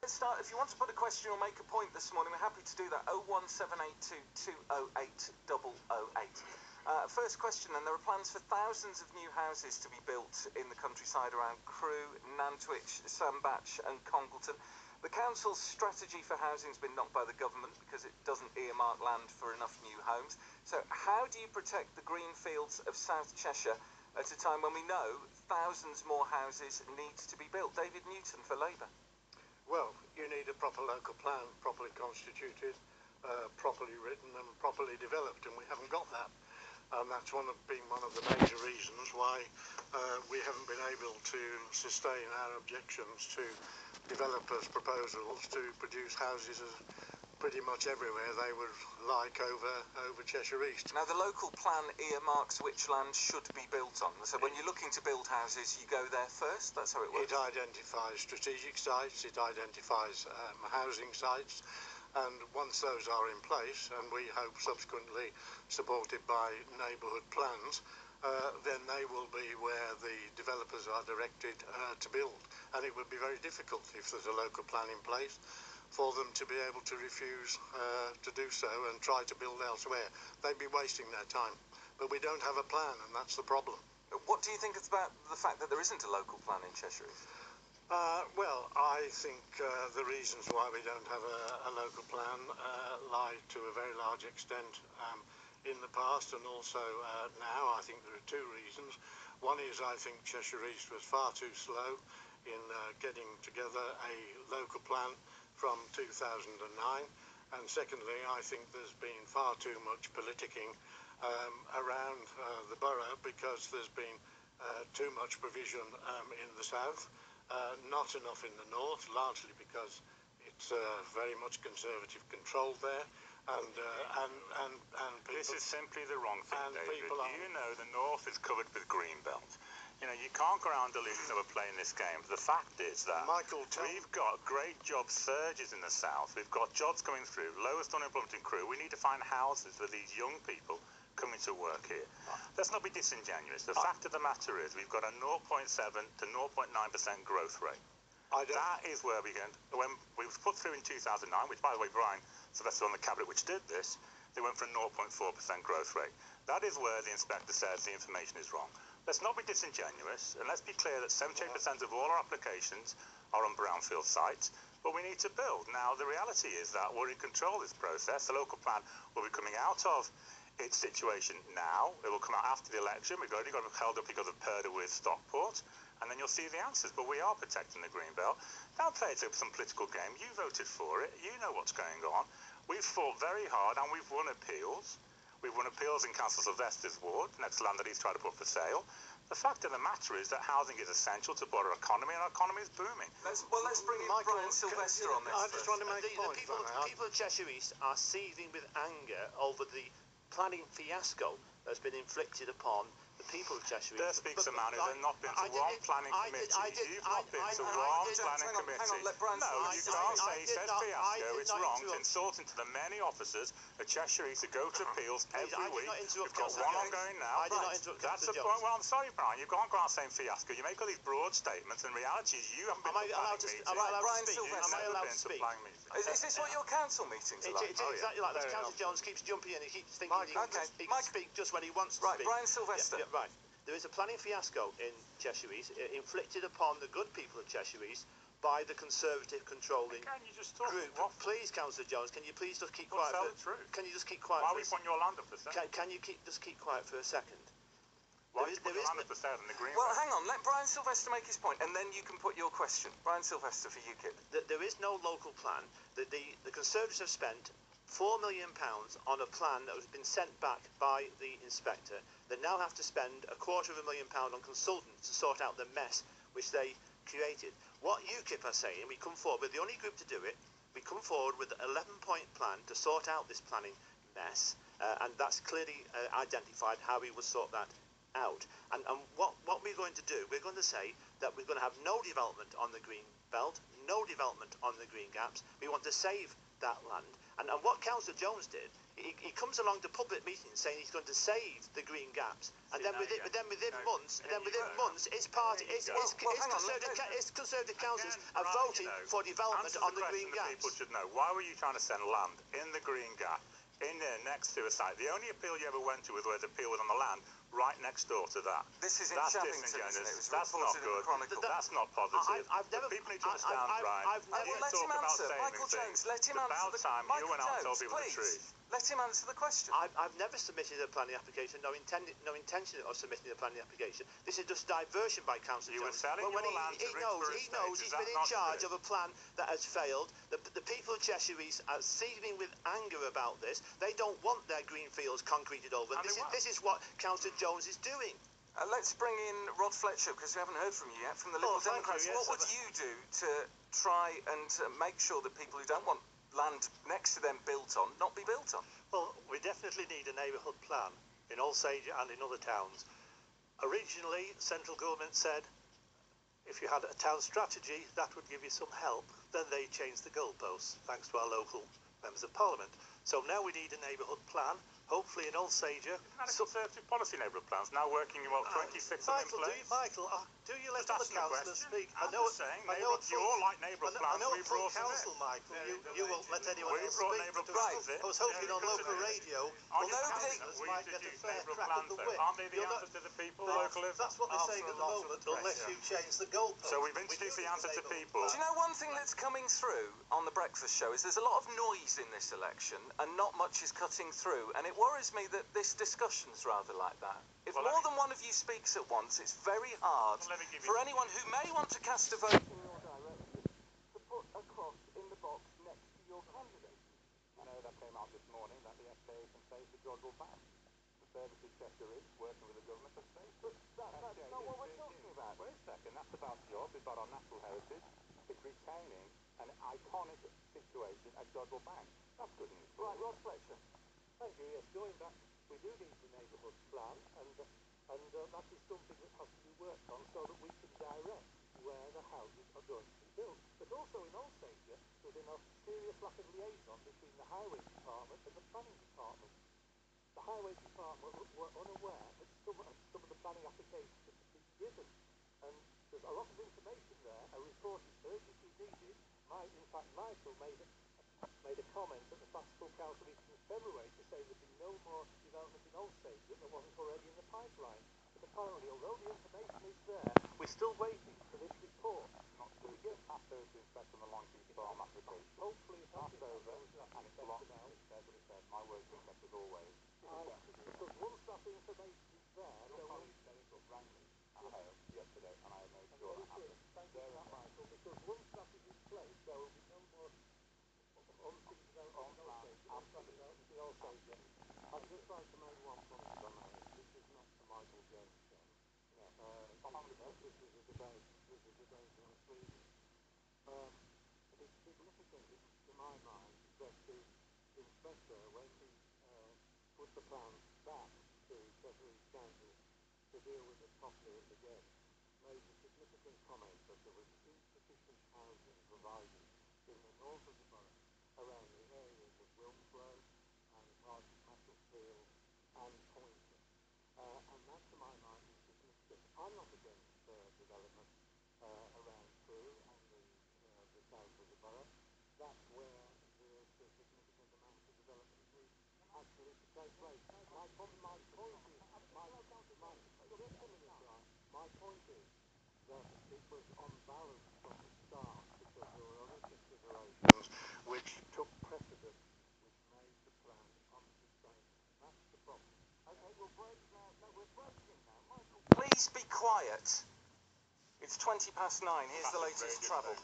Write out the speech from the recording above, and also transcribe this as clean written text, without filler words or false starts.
Let's start. If you want to put a question or make a point this morning, we're happy to do that. 01782 208 008. First question, then. There are plans for thousands of new houses to be built in the countryside around Crewe, Nantwich, Sandbach and Congleton. The council's strategy for housing has been knocked by the government because it doesn't earmark land for enough new homes. So how do you protect the green fields of South Cheshire at a time when we know thousands more houses need to be built? David Newton for Labour. Well, you need a proper local plan, properly constituted, properly written and properly developed, and we haven't got that. That's been one of the major reasons why we haven't been able to sustain our objections to developers' proposals to produce houses pretty much everywhere they would like over Cheshire East. Now, the local plan earmarks which land should be built on. So when you're looking to build houses, you go there first? That's how it works? It identifies strategic sites, it identifies housing sites, and once those are in place, and we hope subsequently supported by neighbourhood plans, then they will be where the developers are directed to build. And it would be very difficult if there's a local plan in place for them to be able to refuse to do so and try to build elsewhere. They'd be wasting their time. But we don't have a plan, and that's the problem. What do you think about the fact that there isn't a local plan in Cheshire East? Well, I think the reasons why we don't have a local plan lie to a very large extent in the past and also now. I think there are two reasons. One is I think Cheshire East was far too slow in getting together a local plan from 2009, and secondly I think there's been far too much politicking around the borough because there's been too much provision in the south, not enough in the north, largely because it's very much Conservative controlled there, and people, this is simply the wrong thing, David. You know the north is covered with green belt. You know, you can't go around deluding that we're playing this game. The fact is that we've got great job surges in the south. We've got jobs coming through, lowest unemployment in Crewe. We need to find houses for these young people coming to work here. Let's not be disingenuous. The fact of the matter is we've got a 0.7 to 0.9% growth rate. That is where we get. When we was put through in 2009, which, by the way, Brian Sylvester on the cabinet which did this, they went for a 0.4% growth rate. That is where the inspector says the information is wrong. Let's not be disingenuous, and let's be clear that 78% of all our applications are on brownfield sites, but we need to build. Now, the reality is that we're in control of this process. The local plan will be coming out of its situation now. It will come out after the election. We've already got it held up because of Purda with Stockport, and then you'll see the answers. But we are protecting the Greenbelt. Don't play it to some political game. You voted for it. You know what's going on. We've fought very hard, and we've won appeals. We've won appeals in Councillor Sylvester's ward, next land that he's tried to put for sale. The fact of the matter is that housing is essential to our economy, and our economy is booming. Let's bring in Brian Sylvester on this. I just want to make a point. The people of Cheshire East are seething with anger over the planning fiasco that's been inflicted upon the people of Cheshire East. There speaks a man who has not been to one planning committee. You've not been to one planning committee. No, you can't say he says fiasco. It's wrong to insult into the many officers at Cheshire East who go to appeals every week. We've got one ongoing now. That's the point. Well, I'm sorry, Brian. You can't go around saying fiasco. You make all these broad statements, and reality is you haven't been to planning meetings. Am I allowed to speak? Is this what your council meetings are like? It is exactly like this. Councillor Jones keeps jumping in. He keeps thinking he can speak just when he wants to speak. Brian Sylvester. Right. There is a planning fiasco in Cheshire East, inflicted upon the good people of Cheshire East by the Conservative controlling group. Please, Councillor Jones, can you please just keep quiet? Can you just keep quiet? Why are we putting your land up for sale? Can you just keep quiet for a second? Why are you putting your land up for sale in the green? Well, hang on. Let Brian Sylvester make his point, and then you can put your question. Brian Sylvester for UKIP. There is no local plan. The Conservatives have spent £4 million on a plan that has been sent back by the inspector. They now have to spend £250,000 on consultants to sort out the mess which they created. What UKIP are saying, we come forward, we're the only group to do it, we come forward with an 11-point plan to sort out this planning mess, and that's clearly identified how we will sort that out. And what we're going to do, we're going to say that we're going to have no development on the green belt, no development on the green gaps. We want to save that land. And what Councillor Jones did He comes along to public meetings saying he's going to save the green gaps, and then within months, it's Conservative councils are voting for development on the green gaps. People should know, why were you trying to send land in the green gap, in there next to a site? The only appeal you ever went to was where the appeal was on the land right next door to that. This is in That's Sheffington, isn't it? It was That's not good. That's not positive. People need to understand, Brian. Let him answer. Michael Jones, let him answer the question. You went out and told people the truth. Let him answer the question. I've never submitted a planning application, no intention of submitting a planning application. This is just diversion by Councillor Jones. He knows he's been in charge of a plan that has failed. The people of Cheshire East are seething with anger about this. They don't want their green fields concreted over. This is what Councillor Jones is doing. Let's bring in Rod Fletcher, because we haven't heard from you yet, from the Liberal Democrats. What would you do to try and make sure that people who don't want land next to them built on, not be built on? Well, we definitely need a neighbourhood plan in Alsager and in other towns. Originally, central government said if you had a town strategy, that would give you some help. Then they changed the goalposts, thanks to our local members of parliament. So now we need a neighbourhood plan, hopefully in Alsager. Isn't that a Conservative policy neighbourhood plans now working in, 26 of them in place? Michael, do you let other councillors speak? I'm just saying, you all like neighbourhood plans. I know at full council, Michael, you won't let anyone else speak. I was hoping on local radio, councillors might get a fair crack at the whip. Aren't they the answer to the people locally? That's what they're saying at the moment, unless you change the goalposts. So we've introduced the answer to people. Do you know one thing that's coming through on the breakfast show is there's a lot of noise in this election and not much is cutting through, and it worries me that this discussion's rather like that. If more than one of you speaks at once, it's very hard for anyone who may want to cast a vote in your direction to put a cross in the box next to your candidate. I know that came out this morning that the FCA can save the Jodrell Bank. The services Cheshire is working with the government to save. But that's not what we're talking about. Wait a second, that's about jobs, it's about our natural heritage. It's retaining an iconic situation at Jodrell Bank. That's good news. Right, Rod Fletcher. Thank you. Yes, going back, we do need the neighbourhood plan, and that is something that has to be worked on so that we can direct where the houses are going to be built. But also in Alsager, there's been a serious lack of liaison between the highway department and the planning department. The highway department were unaware that some of the planning applications had been given, and there's a lot of information there. A report is urgently needed. In fact, Michael made a comment at the Fiasco Council meeting in February to say there'd be no more development in Alsager that wasn't already in the pipeline. But apparently, although the information is there, we're still waiting for this report. Not to get passed over to inspect on the Longkeep Farm application. Hopefully it's passed over, and it's blocked now. It says what it says. My word's been kept as always. Because once that information is there, your colleague Derek rang me at home yesterday, and I have made sure that happens. Thank you, Michael, because once that is in place, there will be no more unseen development in Alsager. I'd just like to make one point on that. This is not the Michael Jones show. This is a debate. This is a debate on freedom. It's significant to my mind that the inspector, when he put the plan back to Cheshire East Council to deal with it properly again, made a significant comment that there was insufficient housing provided in the north of the borough around the areas of Wilmslow and parts of Macclesfield and Poynton. And that, to my mind, is significant. I'm not against development around Crewe and the south of the borough. That's where the significant amounts of development need actually to take place. My point is that it was unbalanced from the start because there were other considerations which took precedence, which made the plan unsustainable. That's the problem. Okay, we're breaking now. Michael, please be quiet. It's 9:20. Here's the latest travel.